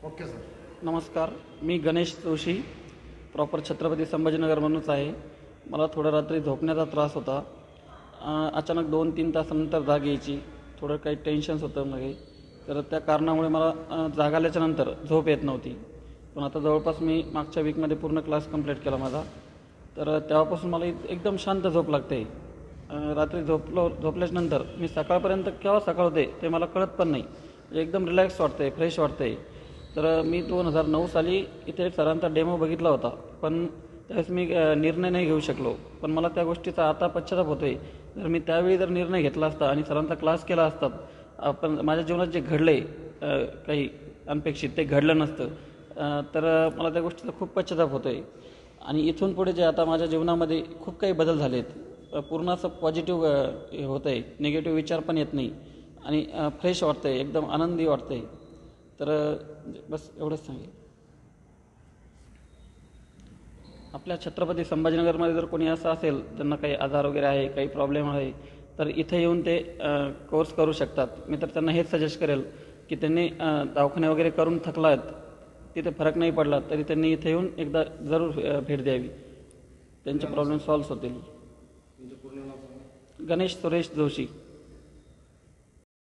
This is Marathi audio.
Okay sir. नमस्कार, मी गणेश जोशी, प्रॉपर छत्रपती संभाजीनगरमधूनच आहे. मला थोडं रात्री झोपण्याचा त्रास होता. अचानक 2-3 तासानंतर जाग यायची. थोडं काही टेन्शन्स होतं मागे, तर त्या कारणामुळे मला जाग आल्याच्यानंतर झोप येत नव्हती. पण आता जवळपास मी मागच्या वीकमध्ये पूर्ण क्लास कंप्लीट केला माझा, तर तेव्हापासून मला एकदम शांत झोप लागते. रात्री झोपल्याच्यानंतर मी सकाळपर्यंत केव्हा सकाळ होते ते मला कळत पण नाही. म्हणजे एकदम रिलॅक्स वाटतं आहे, फ्रेश वाटतं आहे. तर मी 2009 साली इथे एक सरांचा डेमो बघितला होता, पण त्यावेळेस मी निर्णय नाही घेऊ शकलो. पण मला त्या गोष्टीचा आता पश्चाताप होतो आहे. जर मी त्यावेळी जर निर्णय घेतला असता आणि सरांचा क्लास केला असता, आपण माझ्या जीवनात जे घडले काही अनपेक्षित ते घडलं नसतं. तर मला त्या गोष्टीचा खूप पश्चाताप होतो आहे. आणि इथून पुढे जे आता माझ्या जीवनामध्ये खूप काही बदल झाले आहेत. पूर्ण असं पॉझिटिव्ह होतं आहे, निगेटिव्ह विचार पण येत नाही आणि फ्रेश वाटतं आहे, एकदम आनंदी वाटतं आहे. तर बस एवढंच सांगेल. आपल्या छत्रपती संभाजीनगरमध्ये जर कोणी असं असेल, त्यांना काही आजार वगैरे आहे, काही प्रॉब्लेम आहे, तर इथे येऊन ते कोर्स करू शकतात. मी तर त्यांना हेच सजेस्ट करेल की त्यांनी दवाखाने वगैरे करून थकला आहेत, तिथे फरक नाही पडला तरी त्यांनी इथे येऊन एकदा जरूर भेट द्यावी. त्यांचे प्रॉब्लेम सॉल्व्ह होतील. तुमचं पूर्ण नाव सांगा. गणेश सुरेश जोशी.